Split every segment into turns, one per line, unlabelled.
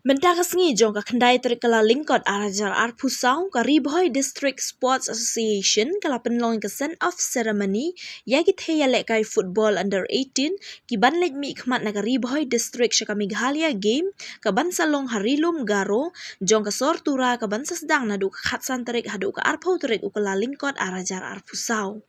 Mentaka sengi jong ka kendai terik kala lingkot arajar arpusau ka Riboy District Sports Association kala penlong ke send off ceremony ya ki theya lek kai football under 18 ki ban lek mi khmat na ka Riboy District shaka Meghalaya game ka ban salong harilum garo jong ka sor tura ka ban sedang na du ka khatsan terik hadu ka arpau terik ukala lingkot arajar arpusau.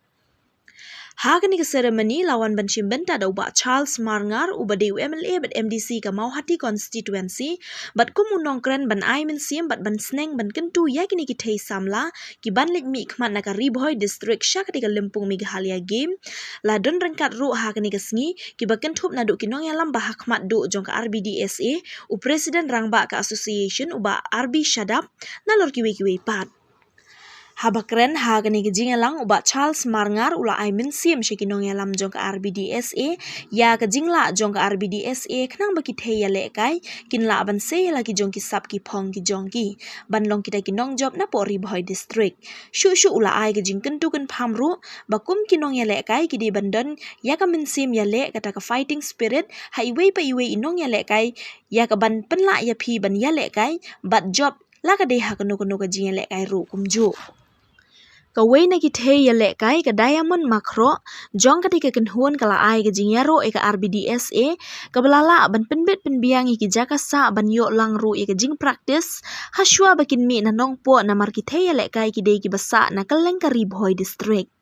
Hagani ke seremoni lawan benci benta da ubah Charles Marngar ubah Dewi MLA bat MDC ka Mauhati constituency bat kumunong keren ban Aimin Siem bat ban Sneng ban kentu ya kini kita samla ki ban lik mi khmat na ka Riboy district syak ka Limpung Meghalaya game la don rengkat ru hagani ke sengi ki ba kentup na du kinong yalam bah khmat du jong ka RBDSA u presiden rangba ka association ubah RB Shadap nalor kiwe pat. Habakren hagani ke lang uba Charles Marngar ula Aimin Siem syekinong yalam jong ka RBDSA ya ke jingla jong ka RBDSA kenang baki theya lekai kinla ban se lagi jong ki sap ki phong ki jong ki banlong kita kinong job na po Riboy district shu ula ai ke jing kentu kan phamru bakum kinong ya lekai ki di bandon ya ka min Siem ya le kata ka fighting spirit highway pa iwe inong ya lekai ya ka ban penla ya phi ban ya lekai bat job la ka deha kono ka jing ya lekai ru kumju. Kawai na kithe ya lekai ka Diamond Makro jong ketika kenhuan kala ai ke jingyaro e ka RBDSA ka belala ban penbet penbiang ki jakasa ban yo lang ru e ka jing practice haswa bakin mi na nong po na mar kithe ya lekai ki dei ki basa na kaleng ka Riboy district.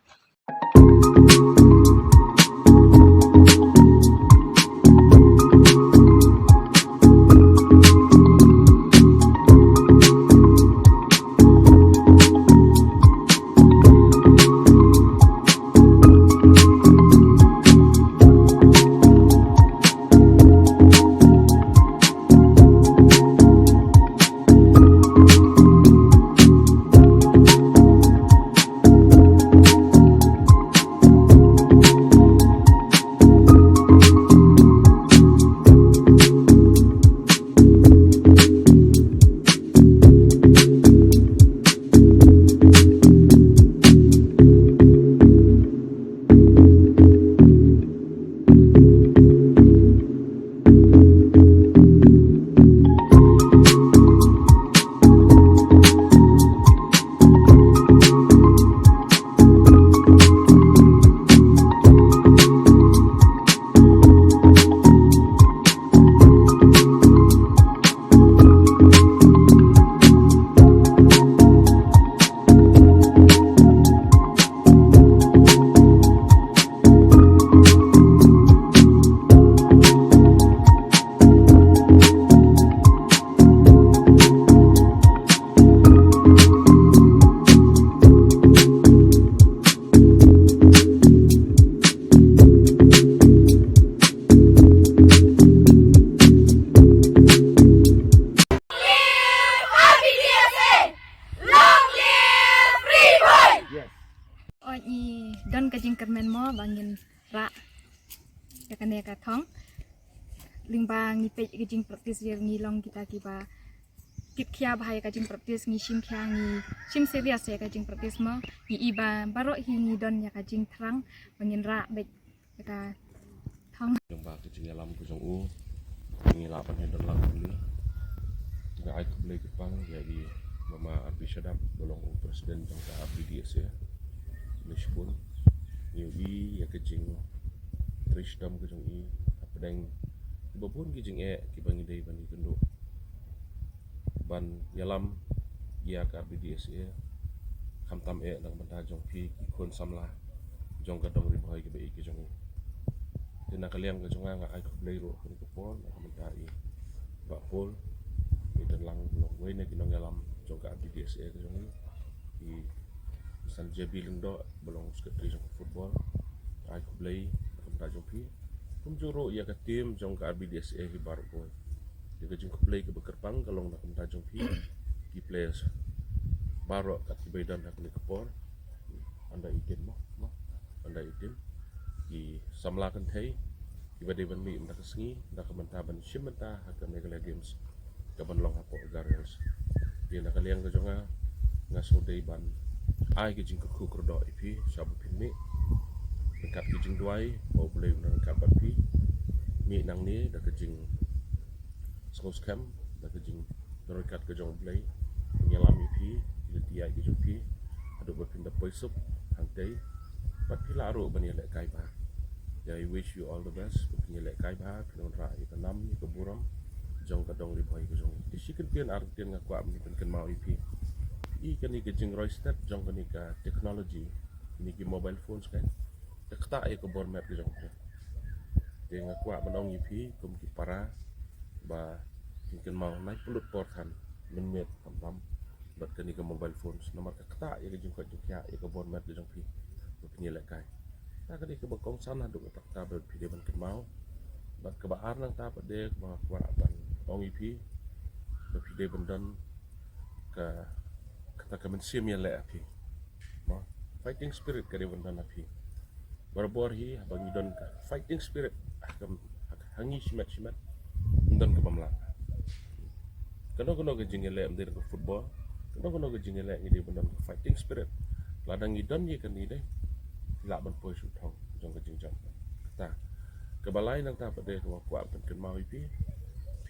Don kajing kermen mo bangin ra ya kan ya katong limbang ni pe kajing praktis yer ngilong kita kiba kip kya bahaya kajing praktis ngi sim kya ngi sim serius ya kajing praktis mo ni iba baro hi ni don ya kajing terang bangin ra baik ya ka thong
jong ba kajing alam ku jong u ngi la pan hedon lang ni ga ai ku blai kipang jadi mama RB Shadap bolong presiden jong ka RBDS ya Lishpun Yui ya kejing Trishdam kejong i apedeng iba pun kejing kibangi dei bani kendo ban yalam ya ka RBDSA khamtam lang banta jong pi ikon samla jong ka dong Riboy ke bei kejong dina kaliang kejong nga ai kublei ro kun ko pon banta i ba pol idan lang long we ne kinong yalam jong ka RBDSA kejong i san JB Lindo belong sekretari jong football ai kublei banta jong pi kum juro ya ka tim jong ka RBDSA hi baru ko dia jong kublei ke bekerpang kalong nak banta jong pi di players baru kat bedan nak ni kepor anda itin mo anda itin di samlakan thei di badeban mi ndak sengi ndak banta ban shimenta hak Meghalaya games ka ban long hapo garels dia nak liang ka jonga ngasodei ban ai ke jing ku kurdo ipi sabu pinmi dekat ke jing duai mau boleh menangkap bapi mi nang ni dah ke jing skos camp dah ke jing Dekat ke jong play penyelam IP tiai ke jong pi adu berpindah poisuk hantai pat pilaru bani lek kai ba. I wish you all the best bani lek kai ba pinon ra ita nam ni ke buram jong kadong li boy ke jong di sikin pian artian ngak kwa ni pen mau IP I kan ni ke jing roystet jong kan ni ka technology ni ke mobile phones kan takta ai ke bor map ke jong pi de ngak kwa manong IP kum ki para ba kin mau naik pelut porkan menmet pam bat kan ni ke mobile phones nomor takta ai ke jing ko jukya ai ke bor map ke jong pi bani lek kai ta kan ni ke bakong sana duk takta ber pi de ban kan mau bat ke baar nang ta pade ba kwa ban ong IP tapi dia bendan ke kata kemen sim ya le api ma fighting spirit ke dia bendan api barbor hi bagi don ka fighting spirit akam hangi simat bendan ke pamla kano ke jingele amdir ke football kano ke jingele ngi dia bendan ke fighting spirit ladang idon ye kan ni deh la ban poi su thong jong ke jingjam kata kebalai nang ta pade ko kwa pen ken mau ipi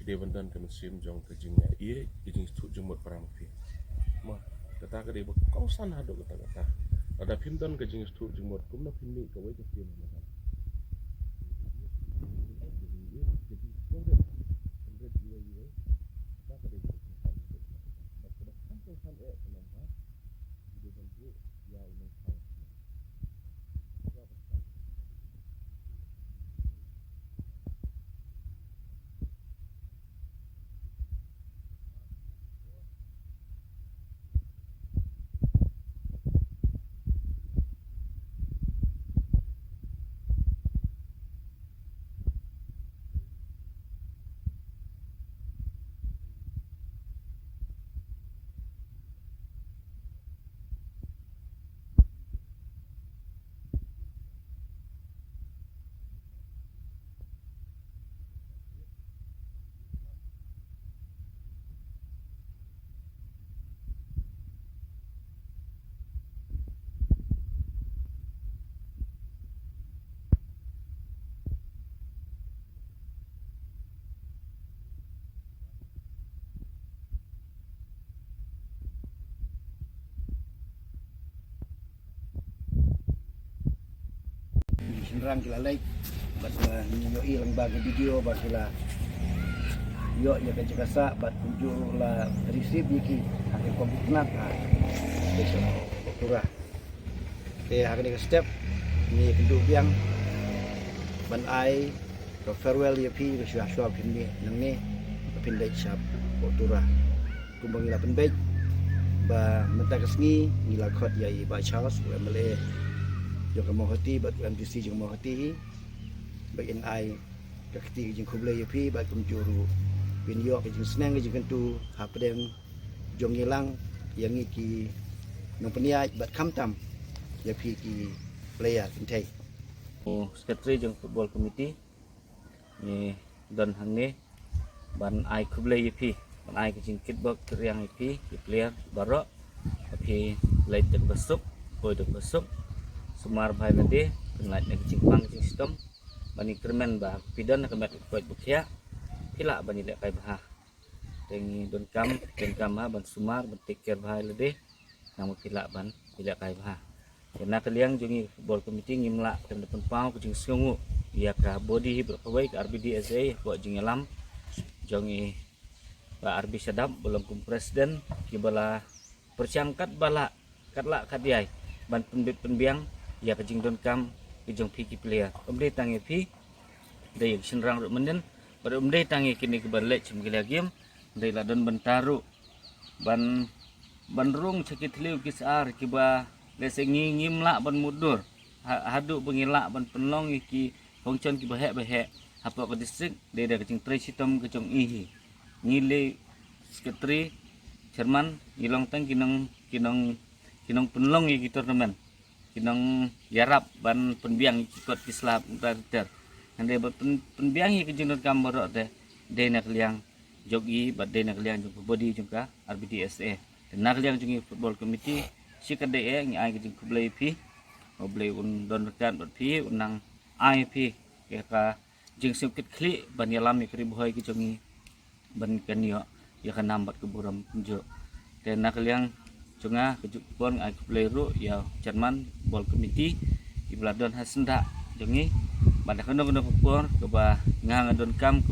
dia bendan ke mesin jong ke jingnya ie jing stu jumut perang pi ma kata ke dia kau san hadu kata ada pindan ke jing stu jumut kum na pinni ke wai ke pin ma
Sinrang kila like bat nyoi lembaga video bat kila yo ya kan cakasa bat kunjung la receive yiki hakin komputnat ha besok turah hakin ke step ni kendu biang ban ai ke farewell ya pi ke syua pindi nang ni pindai syap turah kumbang la penbej ba mentakasngi ngila khot ya ba Charles wa male yo kamu hati bat MTC jeng mau hati bagian ai kakti jeng kuble yapi bat kumjuru bin yo jeng senang jeng kentu hapdem jong ngilang yang iki nang peniai bat kamtam yapi ki player kentai
secretary jeng football committee ni dan hangne ban ai kuble yapi ban ai jeng kitbok yang yapi ki player barok tapi lain tek besuk boy tek besuk Sumar bahai nanti penlat nak cingpang cing sistem bani kermen bah pidan nak mat kuat bukia pila bani lek kai bah tengi don kam ha ban sumar ban take care bahai lede nang pila ban pila kai bah kena kaliang jungi football committee ngimla tem depan pau kucing sungu ia ka body berkawai ke RBDSA buat jing alam jongi ba RB sedap belum kum presiden kibala persiamkat bala katla kadiai ban penbiang ya kejing don kam kejong piki player umde tangi pi day sinrang ruk menden pada umde tangi kini ke balek cem gila game day ladon bentaru ban rung sakit liu kisar kiba lesengi ngimla ban mudur hadu bengilak ban penlong iki hongcon ki bahek apa ke distrik day da kejing tre sitom kejong ihi ngile sekretari chairman ngilong tang kinong penlong iki turnamen kinong yarap ban penbiang ikut Islam ter ande penbiang iki jinut kamborok de nak liang jogi bat de nak liang jung body jung ka RBDSA de nak liang jungi football committee sikade ngi ai jung kublai pi oblai un don kan bat pi unang ai pi ka jing sikit kli ban yalam ikri boy ki jungi ban kanio ya kan nambat ke buram penjo dan nak liang cunga kejuk pon ai kublai ru ya Jerman bol committee di beladon hasenda jengi pada kena pon ke ba ngang adon kam